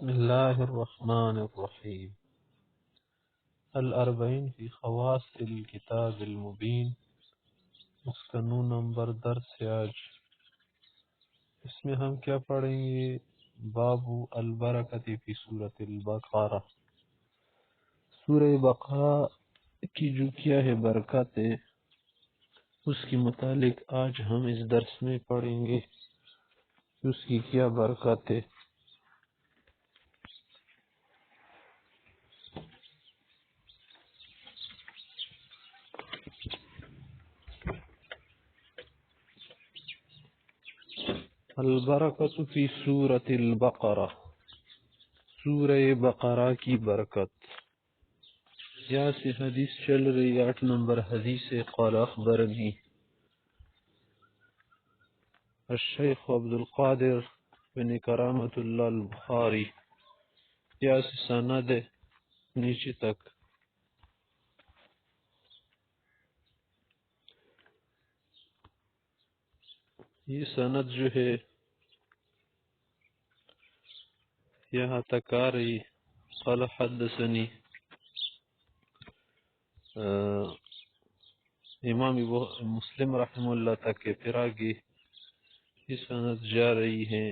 بسم اللہ الرحمن الرحیم الاربعین فی خواص الکتاب المبین مسکنون نمبر درس ہے آج۔ اس میں ہم کیا پڑھیں گے؟ باب البرکت فی سورۃ البقرہ، سورہ بقرہ کی جو کیا ہے برکت ہے اس کے متعلق آج ہم اس درس میں پڑھیں گے، اس کی کیا برکت ہے۔ البرکت فی سورۃ البقرہ، سورہ بقرہ کی برکت۔ یہاں سے حدیث چل رہی 8 نمبر حدیث قال اخبرنی الشیخ عبد القادر بن کرامت اللہ البخاری، یہاں سے سند ہے نیچے تک۔ یہ سند جو ہے یہاں تک آ رہی، قال حدثنی امام مسلم رحمہ اللہ تک کے، پھر آگے یہ سند جا رہی ہے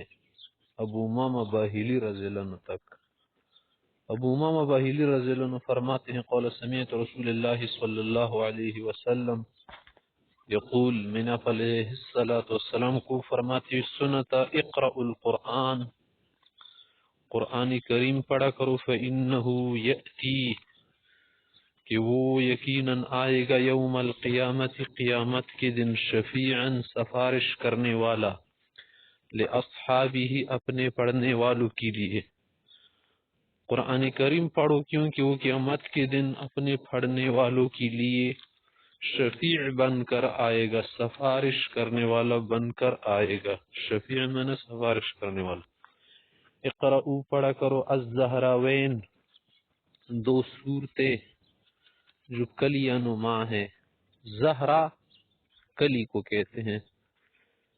ابو امامہ باہلی رضی اللہ عنہ تک۔ ابو امامہ باہلی رضی اللہ عنہ فرماتے ہیں قال سمعت رسول اللہ صلی اللہ علیہ وسلم یقول، میں نے علیہ السلام کو فرماتے سنتا اقرأ القرآن، قرآن کریم پڑھا کرو، فإنه یأتی، کہ وہ یقیناً آئے گا، یوم القیامت، قیامت کے دن، شفیعا، سفارش کرنے والا، لأصحابہ، اپنے پڑھنے والوں کے لیے۔ قرآن کریم پڑھو کیونکہ وہ قیامت کے دن اپنے پڑھنے والوں کے لیے شفیع بن کر آئے گا، سفارش کرنے والا بن کر آئے گا۔ شفیع میں سفارش کرنے والا۔ اقرأو، پڑھا کرو، الزہراوین، 2 سورتیں جو کلیہ نما ہے۔ زہرا کلی کو کہتے ہیں،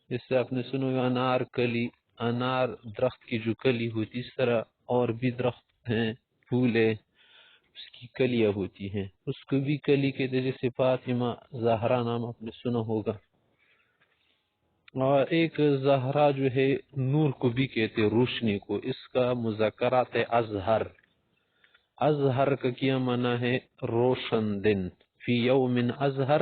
اس سے آپ نے سنو گا انار کلی، انار درخت کی جو کلی ہوتی، اس طرح اور بھی درخت ہیں، پھول ہے، اس کی کلیاں ہوتی ہیں، اس کو بھی کلی کہتے ہیں، جیسے فاطمہ زہرا نام آپ نے سنا ہوگا۔ اور ایک زہرا جو ہے نور کو بھی کہتے ہیں، روشنی کو، اس کا مذکرات ہے ازہر۔ ازہر کا کیا معنی ہے؟ روشن دن، فی یوم ازہر،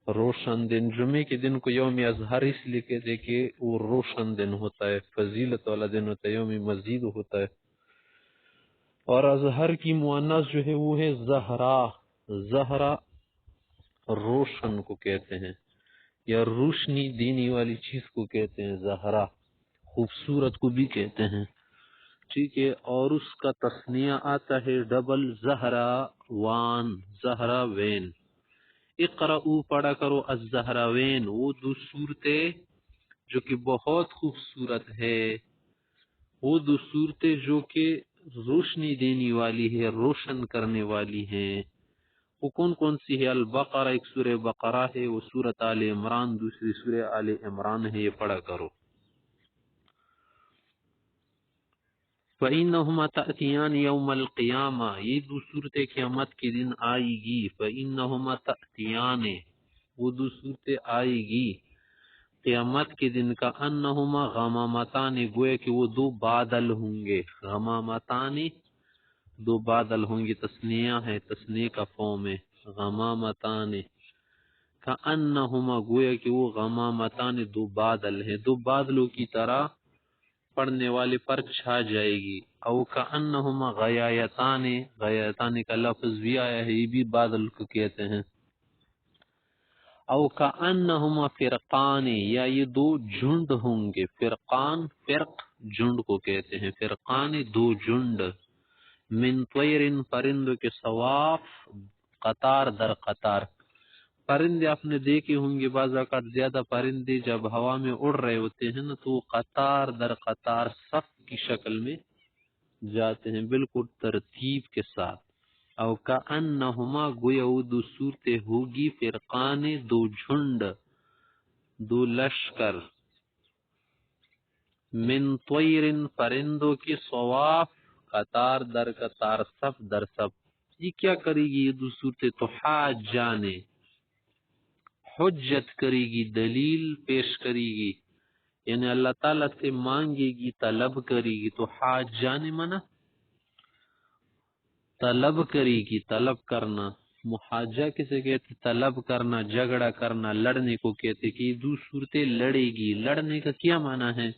روشن دن۔ جمعے کے دن کو یوم ازہر اس لیے کہتے کہ وہ روشن دن ہوتا ہے، فضیلت والا دن ہوتا ہے، یوم مزید ہوتا ہے۔ اور ازہر کی مؤنث جو ہے وہ ہے زہرا، زہرا روشن کو کہتے ہیں، یا روشنی دینے والی چیز کو کہتے ہیں زہرا، خوبصورت کو بھی کہتے ہیں، ٹھیک ہے۔ اور اس کا تثنیہ آتا ہے ڈبل، زہرا وان، زہرا وین۔ اقرأو، پڑھا کرو، الزہراوین، وہ 2 صورتیں جو کہ بہت خوبصورت ہے، وہ 2 صورتیں جو کہ روشنی دینے والی ہے، روشن کرنے والی ہیں۔ وہ کون کون سی ہے؟ البقرہ، ایک سورہ بقرہ ہے، وہ سورۃ آل عمران، دوسری سورہ آل عمران ہے، یہ پڑھا کرو۔ فَإِنَّهُمَا تَأْتِيَانِ يَوْمَ الْقِيَامَةِ، یہ 2 صورتیں قیامت کے دن آئے گی۔ فَإِنَّهُمَا تَأْتِيَانِ، وہ 2 صورتیں آئے گی قیامت کے دن، کا انہما غمامتان، گویا کہ وہ 2 بادل ہوں گے۔ غمامتان، 2 بادل ہوں گے، تثنیہ ہے، تثنیہ کا فارم ہے، غمامتان، کا انہما، گویا کہ وہ غمامتان، 2 بادل ہیں، 2 بادلوں کی طرح پڑھنے والے پر چھا جائے گی۔ او کا انہما غیایتان، غیایتان کا لفظ بھی آیا ہے، یہ بھی بادل کو کہتے ہیں۔ او کأنہما فرقان، یا یہ 2 جھنڈ ہوں گے۔ فرقان، فرق جھنڈ کو کہتے ہیں، فرقان 2 جھنڈ، من طیر، پرندوں کے، صواف، قطار در قطار۔ پرندے آپ نے دیکھے ہوں گے، بعض اوقات زیادہ پرندے جب ہوا میں اڑ رہے ہوتے ہیں نا تو قطار در قطار صف کی شکل میں جاتے ہیں، بالکل ترتیب کے ساتھ۔ او کأنہما، گویا وہ 2 صورتیں ہوگی، فرقان، 2 جھنڈ، 2 لشکر، من طیر پرندوں کی صواف قطار در قطار صف در صف. یہ کیا کرے گی یہ دو صورتیں تحاجانے حجت کرے گی دلیل پیش کرے گی یعنی اللہ تعالیٰ سے مانگے گی طلب کرے گی. تو حاجانے منا طلب کرے گی طلب کرنا. محاجہ کسے کہتے طلب کرنا جھگڑا کرنا لڑنے کو کہتے کہ یہ دو صورتیں لڑے گی. لڑنے کا کیا معنی ہے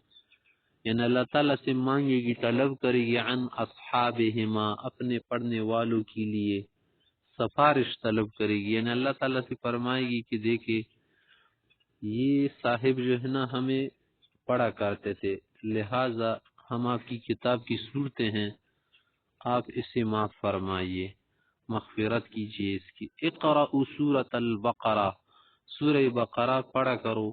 یعنی اللہ تعالیٰ سے مانگے گی طلب کرے گی عن اصحابہما اپنے پڑھنے والوں کے لیے سفارش طلب کرے گی یعنی اللہ تعالیٰ سے فرمائے گی کہ دیکھے یہ صاحب جو ہے نا ہمیں پڑھا کرتے تھے لہٰذا ہم آپ کی کتاب کی صورتیں ہیں آپ اسے معاف فرمائیے مغفرت کیجیے اس کی. اقرأوا سورۃ البقرہ سورہ بقرہ پڑھا کرو.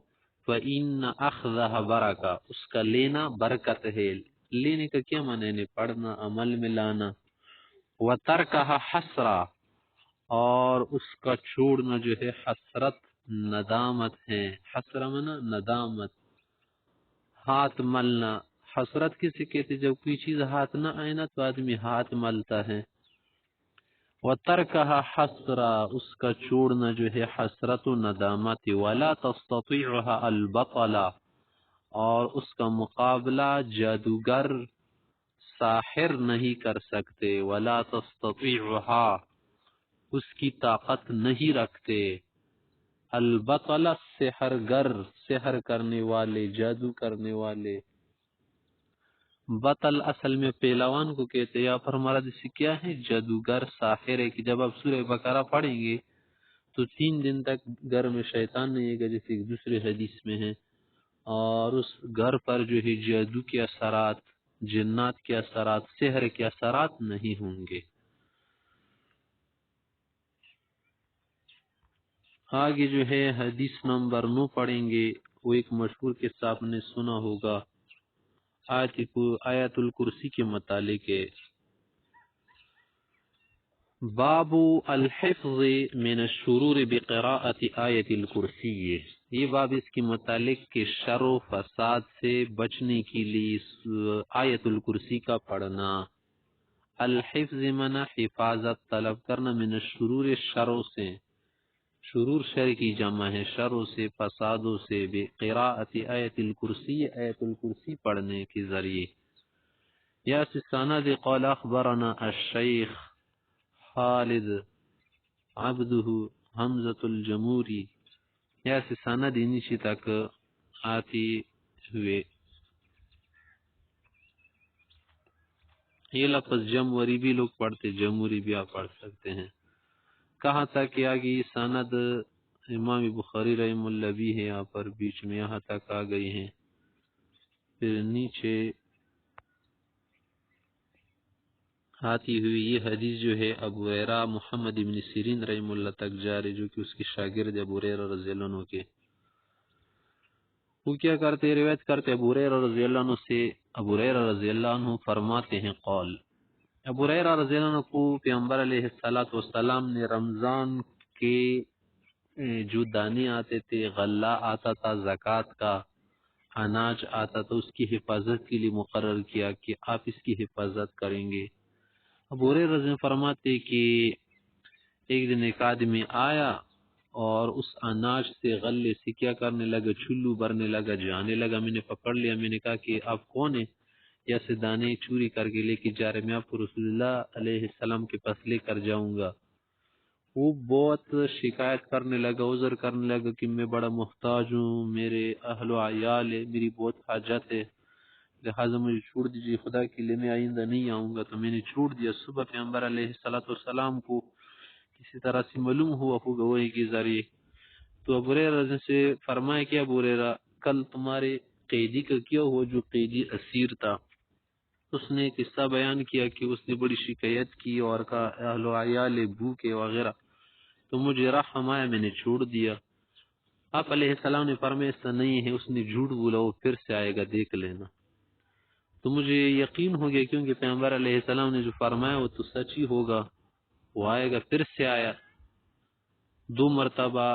فَإِنَّ أَخْذَهَ بَرَكَةٌ اس کا لینا برکت ہے. لینے کا کیا معنی ہے پڑھنا عمل میں لانا. وَتَرْكَهَ حَسْرًا اور اس کا چھوڑنا جو ہے حسرت ندامت ہے. حسرہ منا ندامت. ہاتھ ملنا حسرت کسے کہتے جب کوئی چیز ہاتھ نہ آئے نا تو آدمی ہاتھ ملتا ہے. وَتَرْكَهَا حَسْرًا اس کا چھوڑنا جو ہے حسرت و ندامت. وَلَا تَسْتَطِيعُهَا الْبَطَلَ اور اس کا مقابلہ جادوگر ساحر نہیں کر سکتے. وَلَا تَسْتَطِيعُهَا اس کی طاقت نہیں رکھتے. البطل سحرگر سحر کرنے والے جادو کرنے والے. بطل اصل میں پہلوان کو کہتے ہیں یا پر ہمارا جیسے کیا ہے جادوگر ساحر ہے کہ جب آپ سورہ بقرہ پڑھیں گے تو 3 دن تک گھر میں شیطان نہیں ہے گا جیسے ایک دوسرے حدیث میں ہے اور اس گھر پر جو ہے جادو کے اثرات جنات کے اثرات سحر کے اثرات نہیں ہوں گے. آگے جو ہے حدیث نمبر 9 پڑھیں گے. وہ ایک مشہور قصہ آپ نے سنا ہوگا آیت الکرسی کے متعلق ہے. باب الحفظ من الشرور بقراءت آیت الکرسی یہ باب اس کے متعلق کہ شر و فساد سے بچنے کے لیے آیت الکرسی کا پڑھنا. الحفظ منا حفاظت طلب کرنا من الشرور شروں سے شرور شر کی جمع ہے شروں سے فسادوں سے بقراءت آیت الکرسی آیت الکرسی پڑھنے کے ذریعے. یا سساند قال اخبرنا الشیخ خالد عبدہ حمزۃ الجموری یا سساند نیچے تک آتی ہوئے. یہ لفظ جموری بھی لوگ پڑھتے جموری بھی آپ پڑھ سکتے ہیں. کہاں تک آگئی سند امام بخاری رحم اللہ بھی ہے یہاں پر بیچ میں یہاں تک آ گئی ہیں. پھر نیچے آتی ہوئی یہ حدیث جو ہے ابو ہریرہ محمد بن سیرین رحم اللہ تک جاری جو کہ اس کے شاگرد ابو ہریرہ رضی اللہ عنہ کے. وہ کیا کرتے روایت کرتے ابو ہریرہ رضی اللہ عنہ سے. ابو ہریرہ رضی اللہ عنہ فرماتے ہیں قول ابو ہریرہ رضی اللہ عنہ کو پیغمبر علیہ السلام نے رمضان کے جو دانے آتے تھے غلہ آتا تھا زکوٰۃ کا اناج آتا تھا اس کی حفاظت کے لیے مقرر کیا کہ آپ اس کی حفاظت کریں گے. ابو ہریرہ رضی اللہ عنہ فرماتے کہ ایک دن ایک آدمی آیا اور اس اناج سے غلے سے کیا کرنے لگا چلو بھرنے لگا جانے لگا. میں نے پکڑ لیا میں نے کہا کہ آپ کون ہیں یا سے دانے چوری کر کے لے کے جا رہے میں آپ کو رسول اللہ علیہ السلام کے پاس لے کر جاؤں گا. وہ بہت شکایت کرنے لگا عذر کرنے لگا کہ میں بڑا محتاج ہوں میرے اہل و عیال ہے میری بہت حاجت ہے لہٰذا مجھے چھوڑ دیجیے خدا کے لیے میں آئندہ نہیں آؤں گا. تو میں نے چھوڑ دیا. صبح پیغمبر علیہ السلام کو کسی طرح سے معلوم ہوا ہوگا وہی کے ذریعے تو ابو ہریرہ سے فرمایا کہ ابو ہریرہ کل تمہارے قیدی کا کیا ہوا جو قیدی اسیر تھا. اس نے قصہ بیان کیا کہ اس نے بڑی شکایت کی اور کہا اہل و عیال بھوکے وغیرہ تو مجھے رحم آیا میں نے چھوڑ دیا. آپ علیہ السلام نے فرمایا ایسا نہیں ہے اس نے جھوٹ بولا وہ پھر سے آئے گا دیکھ لینا. تو مجھے یقین ہو گیا کیونکہ پیغمبر علیہ السلام نے جو فرمایا وہ تو سچ ہی ہوگا. وہ آئے گا پھر سے آیا 2 مرتبہ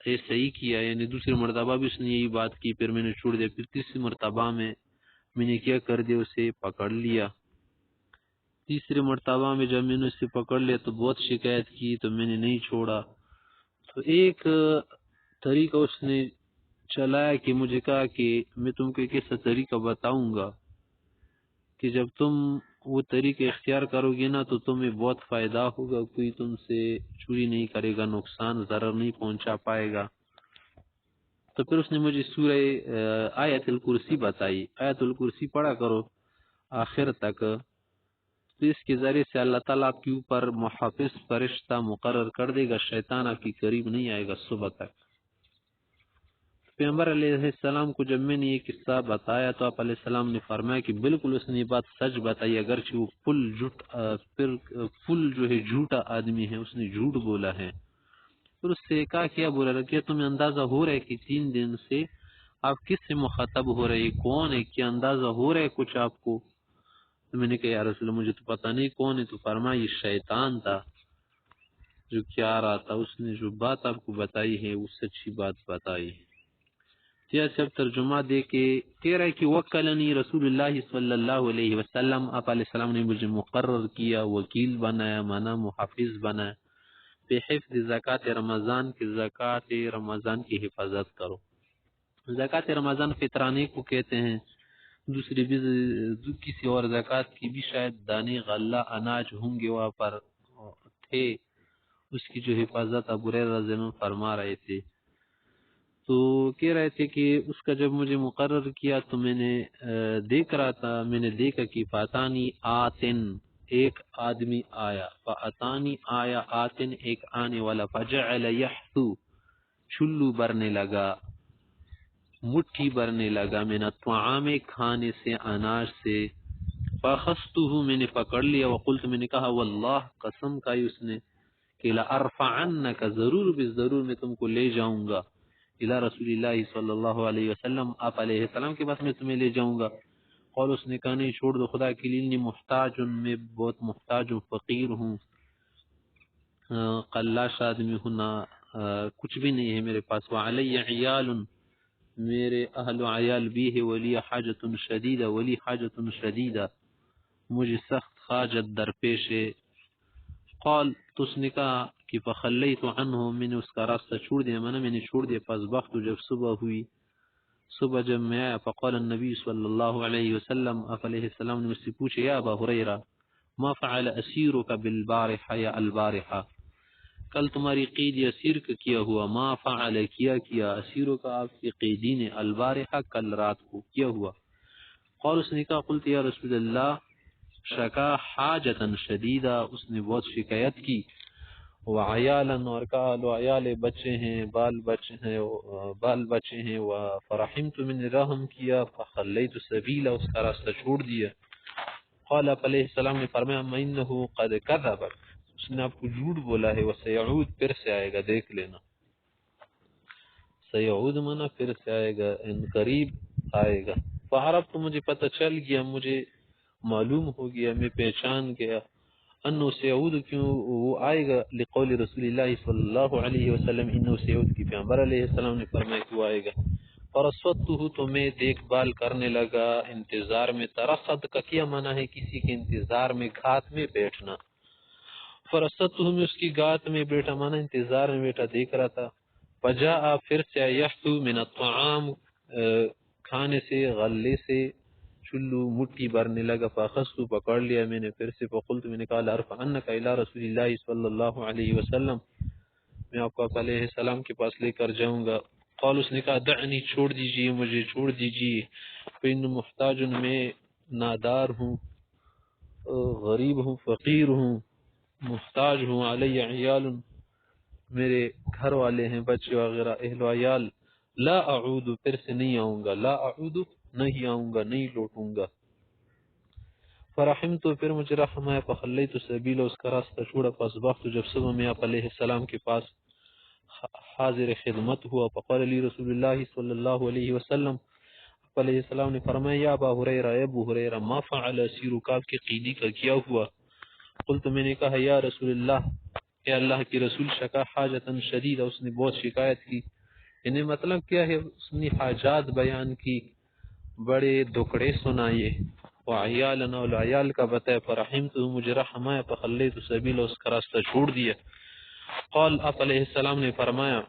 ایسا ہی کیا یعنی دوسری مرتبہ بھی اس نے یہی بات کی پھر میں نے چھوڑ دیا. پھر تیسری مرتبہ میں میں نے کیا کر دیا، اسے پکڑ لیا۔ تیسری مرتبہ میں جب میں نے اسے پکڑ لیا تو بہت شکایت کی، تو میں نے نہیں چھوڑا۔ تو ایک طریقہ اس نے چلایا کہ مجھے کہا کہ میں تم کو ایک ایسا طریقہ بتاؤں گا کہ جب تم وہ طریقہ اختیار کرو گے نا تو تمہیں بہت فائدہ ہوگا، کوئی تم سے چوری نہیں کرے گا، نقصان ضرر نہیں پہنچا پائے گا۔ تو پھر اس نے مجھے سورہ آیت الکرسی بتائی، آیت الکرسی پڑھا کرو آخر تک، تو اس کے ذریعے سے اللہ تعالیٰ آپ کے اوپر محافظ فرشتہ مقرر کر دے گا، شیطان آپ کی قریب نہیں آئے گا صبح تک۔ پیغمبر علیہ السلام کو جب میں نے یہ قصہ بتایا تو آپ علیہ السلام نے فرمایا کہ بالکل اس نے یہ بات سچ بتائی، اگرچہ وہ فل جو ہے جھوٹا آدمی ہے، اس نے جھوٹ بولا ہے۔ پھر اس سے کہا کیا بولا، کیا تمہیں اندازہ ہو رہا ہے کہ 3 دن سے آپ کس سے مخاطب ہو رہے ہیں، کون ہے، کیا اندازہ ہو رہا ہے کچھ آپ کو؟ تو میں نے کہا یا رسول اللہ مجھے تو پتہ نہیں کون ہے۔ تو فرمایا یہ شیطان تھا جو کیا آ رہا تھا، اس نے جو بات آپ کو بتائی ہے وہ سچی بات بتائی ہے۔ جیسے اب ترجمہ دے کے کہہ رہا ہے کہ وکلنی رسول اللہ صلی اللہ علیہ وسلم، آپ علیہ السلام نے مجھے مقرر کیا، وکیل بنایا، مانا محافظ بنایا، بے حفظ زکوٰۃ رمضان کی، زکوٰۃ رمضان کی حفاظت کرو۔ زکوٰۃ رمضان فطرانے کو کہتے ہیں، دوسری بھی کسی اور زکوٰۃ کی بھی شاید دانے غلہ اناج ہوں گے وہاں پر تھے، اس کی جو حفاظت ابو ہریرہ رضی اللہ عنہ فرما رہے تھے۔ تو کہہ رہے تھے کہ اس کا جب مجھے مقرر کیا تو میں نے دیکھ رہا تھا، میں نے دیکھا کہ فاتانی آتن، ایک آدمی آیا، فاتانی آیا آتن، ایک آنے والا، فجعل یحثو، چلو برنے لگا، مٹھی برنے لگا، من الطعام، کھانے سے، اناج سے، فاخذتہ، میں نے پکڑ لیا، وقلت، میں نے کہا، واللہ، قسم کھائی اس نے، کہ لأرفعنک، ضرور بے ضرور میں تم کو لے جاؤں گا، الى رسول اللہ صلی اللہ علیہ وسلم، آپ علیہ السلام کے پاس میں تمہیں لے جاؤں گا۔ قول، اس نے کہا نہیں، چھوڑ دو خدا کے لیے، انی محتاج، میں بہت محتاج ہوں، فقیر ہوں، قلاش آدمی ہوں، نہ کچھ بھی نہیں ہے میرے پاس، وعلی عیال، میرے اہل و عیال بھی ہے، ولی حاجت شدیدہ، ولی حاجت شدیدہ، مجھے سخت حاجت درپیش ہے۔ قال، تو اس نے کہا کہ فخلیت عنہ، میں نے اس کا راستہ چھوڑ دیا، میں نے چھوڑ دیا، فاصبحت، جب صبح ہوئی، صبح جب میں آیا، فقال النبی صلی اللہ علیہ وسلم، آپ علیہ السلام نے مجھ سے پوچھا، یا ابا ہریرہ، ما فعل اسیرک بالبارحہ، یا البارحہ، کل تمہاری قید اسیر کا کیا ہوا، ما فعل، کیا اسیروں کا، آپ کے قیدی نے، البارحہ، کل رات کو کیا ہوا۔ قال، اس نے کہا، قلت یا رسول اللہ، شکا حاجتا شدیدہ، اس نے بہت شکایت کی، وعیالا، اور کہا لو عیال، بچے ہیں، بال بچے ہیں، فرحمت، میں نے رحم کیا، فخلیت سبیلا، اس کا راستہ چھوڑ دیا۔ قال، آپ علیہ السلام نے فرمایا، انہ قد کذب، اس نے آپ کو جھوٹ بولا ہے، وسیعود، پھر سے آئے گا، دیکھ لینا، سیعود منا پھر سے آئے گا، ان قریب آئے گا۔ فعرفت، تو مجھے پتہ چل گیا، مجھے معلوم ہو گیا، میں پہچان گیا، انه سیعود، کیوں وہ آئے گا، لقول رسول اللہ صلی اللہ علیہ وسلم، انه سیعود، کی پیغمبر علیہ السلام نے فرمایا کہ وہ آئے گا۔ فرصدته، تو میں دیکھ بھال کرنے لگا، انتظار میں، ترصد کا کیا معنی ہے، کسی کے انتظار میں، گھات میں بیٹھنا، فرصدته، میں اس کی گھات میں بیٹھا، معنی انتظار میں بیٹھا، دیکھ رہا تھا۔ فجاء، پھر سے، یحثو من الطعام، کھانے سے، غلے سے، چلو مٹھی بھرنے لگا، فاخذت، پکڑ لیا میں نے پھر سے، فقلت، میں نے کہا، لارفعنک الی رسول اللہ صلی اللہ علیہ وسلم، میں آپ کو علیہ السلام کے پاس لے کر جاؤں گا۔ قال، اس نے کہا، دعنی، چھوڑ دیجیے مجھے، چھوڑ دیجیے، فإن محتاج، میں نادار ہوں، غریب ہوں، فقیر ہوں، محتاج ہوں، علی عیال، میرے گھر والے ہیں، بچے وغیرہ، اہل و عیال، لا اعود، پھر سے نہیں آؤں گا، لا اعود، نہیں آؤں گا، نہیں لوٹوں گا۔ فرحمت، پھر مجھے رحم آیا، فخلیت سبیل، اس کا راستہ چھوڑا، فاصبحت، جب صبح میں آپ علیہ السلام کے پاس حاضر خدمت ہوا، فقال لی رسول اللہ صلی اللہ علیہ وسلم، آپ علیہ السلام نے فرمایا، یا ابا ہریرہ، اے ابو ہریرہ، ما فعل اسیرک، آپ کے قیدی کا کیا ہوا؟ قلت، میں نے کہا، یا رسول اللہ، اے اللہ کی رسول، شکا حاجتا شدیدہ، اس نے بہت شکایت کی، انہیں مطلب کیا ہے، اس نے حاجات بیان کی، بڑے دکڑے سنائیے، وعیالنا والعیال کا بتائے، فرحمت مجھے رحم آیا، فخلیت سبیل اس کا راستہ چھوڑ دیا۔ قال آپ علیہ السلام نے فرمایا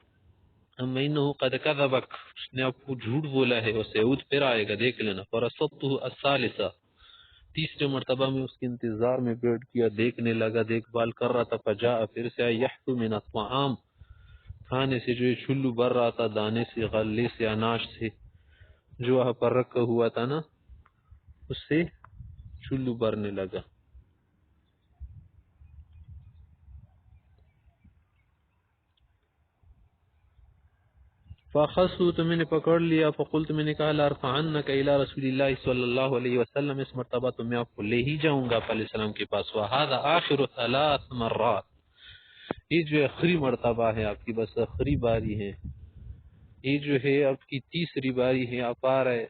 اما انہو قد کذبک، اس نے آپ کو جھوٹ بولا ہے، وسیعود پھر آئے گا دیکھ لینا۔ فرصدتہ الثالثہ، تیسرے مرتبہ میں اس کے انتظار میں بیٹھ کیا، دیکھنے لگا، دیکھ بھال کر رہا تھا، فجاء پھر سے یحث من الطعام، کھانے سے جو یہ چھلو بھر رہا تھا، دانے سے، غلے سے، اناج سے، جو وہاں پر رکھا ہوا تھا نا، اس سے چلو بھرنے لگا۔ فاخذت تو میں نے پکڑ لیا، فقلت میں نے کہا لارفعنک الی رسول اللہ صلی اللہ علیہ وسلم، اس مرتبہ تو میں آپ کو لے ہی جاؤں گا آپ علیہ السلام کے پاس۔ وهذا آخر 3 مرات، یہ جو آخری مرتبہ ہے آپ کی، بس آخری باری ہے، یہ جو ہے آپ کی تیسری باری ہے، آپ آ رہے،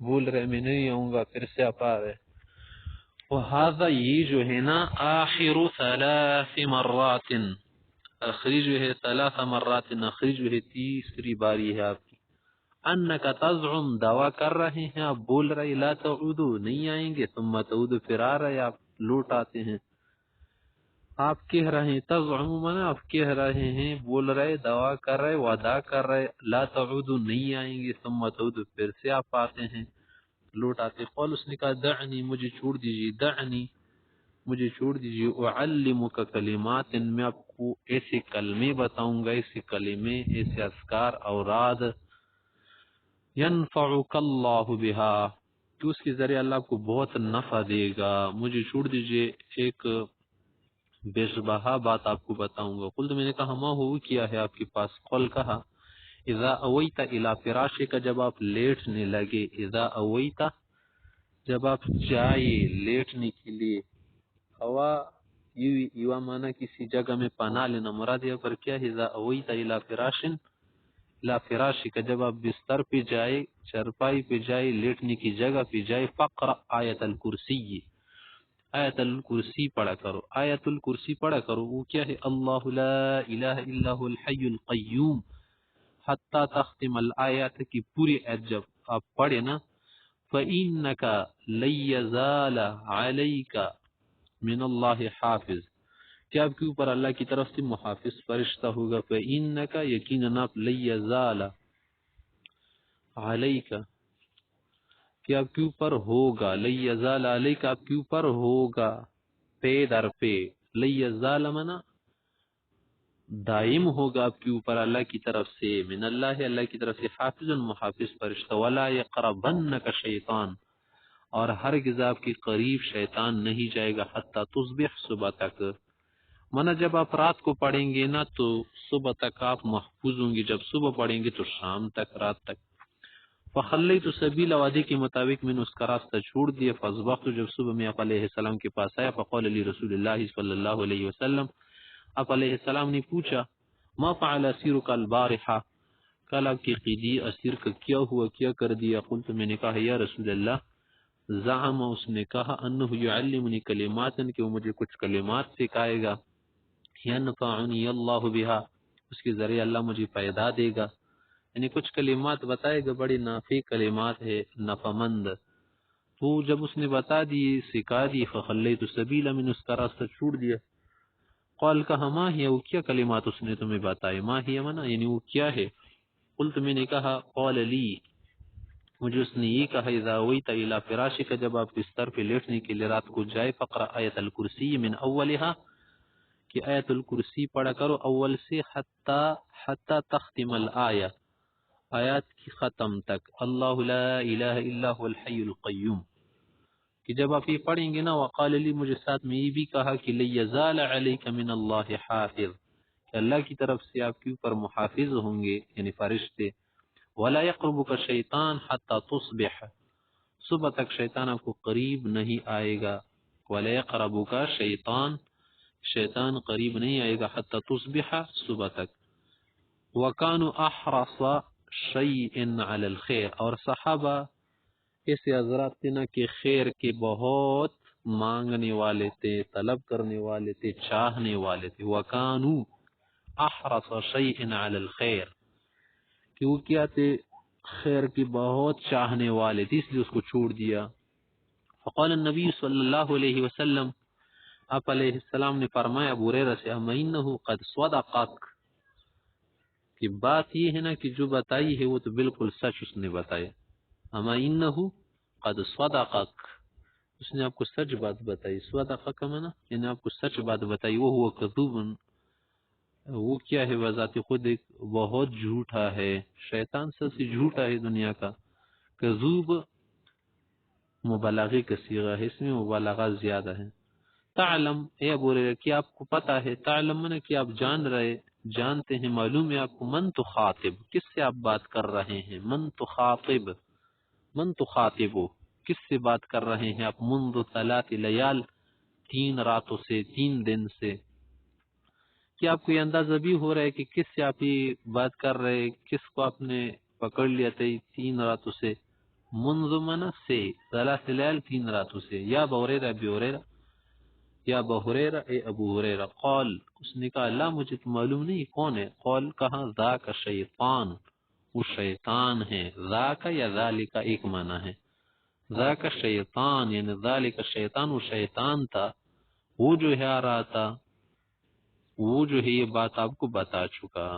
بول رہے میں نہیں آؤں گا، پھر سے آپ آ رہے۔ وهذا یہ جو ہے نا آخر 3 مرات، آخری جو ہے 3 مرات، آخری جو ہے تیسری باری ہے آپ کی۔ انک تزعم، دعویٰ کر رہے ہیں آپ، بول رہے لا تعودو، نہیں آئیں گے، ثم تعودو، پھر آ رہے آپ لوٹ آتے ہیں۔ آپ کہہ رہے ہیں تزعم منا آپ کہہ رہے ہیں، بول رہے، دعویٰ کر رہے، وعدہ کر رہے، لا تعودو، نہیں آئیں گے، ثم تعودو، پھر سے آپ آتے ہیں، لوٹ آتے۔ قول اس نے کہا دعنی، مجھے چھوڑ دیجیے، دعنی، مجھے چھوڑ دیجیے، اعلمک کلمات، میں آپ کو ایسے کلمے بتاؤں گا، ایسے کلمے، ایسے اذکار، اوراد، ینفعک اللہ بہا، کہ اس کے ذریعے اللہ آپ کو بہت نفع دے گا، مجھے چھوڑ دیجیے، ایک بے شبہ بات آپ کو بتاؤں گا۔ قلت میں نے کہا ما ہو، کیا ہے آپ کے پاس؟ قل کہا اذا اویت الی فراشک، جب آپ لیٹنے لگے، اذا اویت، جب آپ جائے لیٹنے کے لیے، ہوا یوا مانا کسی جگہ میں پناہ لینا، مراد یہاں پر کیا ہے؟ اذا اویت الی فراشن، لا فراشی کا، جب آپ بستر پہ جائے، چرپائی پہ جائے، لیٹنے کی جگہ پہ جائے، فقرأ آیت الکرسی، آیت الکرسی پڑھا کرو، آیت الکرسی پڑھا کرو، وہ کیا ہے؟ اللہ لا الہ الا هو الحی القیوم، حتی تختم الآیات کی پوری آیت جب آپ پڑھے نا، فَإِنَّكَ لَيَّزَالَ عَلَيْكَ من اللہ حافظ، کہ آپ کے اوپر اللہ کی طرف سے محافظ فرشتہ ہوگا، فَإِنَّكَ، یقیناً آپ، لَيَّزَالَ عَلَيْكَ، کہ آپ کے اوپر ہوگا، لَيَّزَالَ عَلَيْكَ، آپ کے اوپر ہوگا، پے در پے، لَيَّزَالَ منا دائم ہوگا آپ کے اوپر اللہ کی طرف سے، من اللہ، اللہ کی طرف سے، حافظ محافظ فرشتہ، وَلَا يَقْرَبَنَّكَ شیطان، اور ہرگز آپ کے قریب شیطان نہیں جائے گا، حتی تصبح، صبح تک، مانا جب آپ رات کو پڑھیں گے نا تو صبح تک آپ محفوظ ہوں گے، جب صبح پڑھیں گے تو شام تک، رات تک۔ فخلیت سبیل، وعدے کے مطابق میں نے اس کا راستہ چھوڑ دیا، فاصبحت، جب صبح میں آپ علیہ السلام کے پاس آیا، فقال لی رسول اللہ صلی اللہ علیہ وسلم، آپ علیہ السلام نے پوچھا ما فعل اسیرک البارحہ، کل آپ کی قیدی اسیر کا کیا ہوا، کیا کر دیا؟ قلت، میں نے کہا یا رسول اللہ، زعم، اس نے کہا، انہ یعلمنی کلمات، کہ وہ مجھے کچھ کلمات سکھائے گا، ینفعنی اللہ بہا، اس کے ذریعے اللہ مجھے فائدہ دے گا، یعنی کچھ کلمات بتائے گا، بڑی نافع کلمات ہے، نفع مند۔ تو جب اس نے بتا دی، سکھا دی، فخلیت سبیل، میں نے اس کا راستہ چھوڑ دیا۔ قال کہا ما ہی، وہ کیا کلمات اس نے تمہیں بتائے؟ ما ہی منا یعنی وہ کیا ہے؟ قلت، میں نے کہا، قال لی، مجھے اس نے یہ کہا، اذا اویت الی فراشک، جب آپ بستر پہ لیٹنے کے لیے رات کو جائے، فقرأ آیت الکرسی من اولہا، کہ آیت الکرسی پڑھا کرو اول سے، حتی تختم الآیہ، آیات کی ختم تک، اللہ لا الہ الا هو الحی القیوم، کہ جب آپ یہ پڑھیں گے نا، وقال لی، مجھے ساتھ میں یہ بھی کہا کہ لیزال علیک من اللہ حافظ، کہ اللہ کی طرف سے آپ کے اوپر محافظ ہوں گے، یعنی فرشتے، ولا یقربک شیطان حتی تصبح، صبح تک شیطان آپ کو قریب نہیں آئے گا، ولا یقربک شیطان، شیطان قریب نہیں آئے گا، حتی تصبح، صبح تک۔ وَكَانُوا أَحْرَصَ شَيْءٍ عَلَى الْخَيْرِ، اور صحابہ ایسے حضرات تھے نا کہ خیر کے بہت مانگنے والے تھے، طلب کرنے والے تھے، چاہنے والے تھے۔ وَكَانُوا أَحْرَصَ شَيْءٍ عَلَى الْخَيْرِ، کہ وہ کیا تھے؟ خیر کی بہت چاہنے والے تھے، اس لیے اس کو چھوڑ دیا۔ فقال النبی صلی اللہ علیہ وسلم، آپ علیہ السلام نے فرمایا ابو ہریرہ سے، اما انہ قد صدقک، کہ بات یہ ہے نا کہ جو بتائی ہے وہ تو بالکل سچ اس نے بتایا، اما انہ قد صدقک، اس نے آپ کو سچ بات بتائی، صدقہ کا معنی یعنی آپ کو سچ بات بتائی، وہ ہوا کذوب، وہ کیا ہے بذات خود ایک بہت جھوٹا ہے، شیطان سب سے جھوٹا ہے دنیا کا۔ کذوب مبالغے کا صیغہ ہے، اس میں مبالغہ زیادہ ہے۔ تعلم، اے ابو ہریرہ، کیا آپ کو پتا ہے، تعلم معنی کہ آپ جانتے ہیں، معلوم ہے آپ کو، من تخاطب، کس سے آپ بات کر رہے ہیں، من تخاطبو، کس سے بات کر رہے ہیں آپ، منذ 3 لیال، 3 راتوں سے، 3 دن سے۔ کیا آپ کو یہ اندازہ بھی ہو رہا ہے کہ کس سے آپ یہ بات کر رہے ہیں، کس کو آپ نے پکڑ لیا تھا 3 راتوں سے؟ منذ منا سے، 3 لیال، 3 راتوں سے۔ یا ابو ہریرہ، ابی ہریرہ، یا ابو ہریرہ، اے ابو ہریرہ، قال، اس نے کہا لا مجھے تو معلوم نہیں کون ہے، قال کہاں، ذاک شیطان، وہ شیطان ہے، ذاک یا ذالک ایک معنی ہے، ذاک شیطان یعنی ذالک شیطان، وہ شیطان تھا، وہ جو ہے آ رہا تھا، وہ جو ہے یہ بات آپ کو بتا چکا۔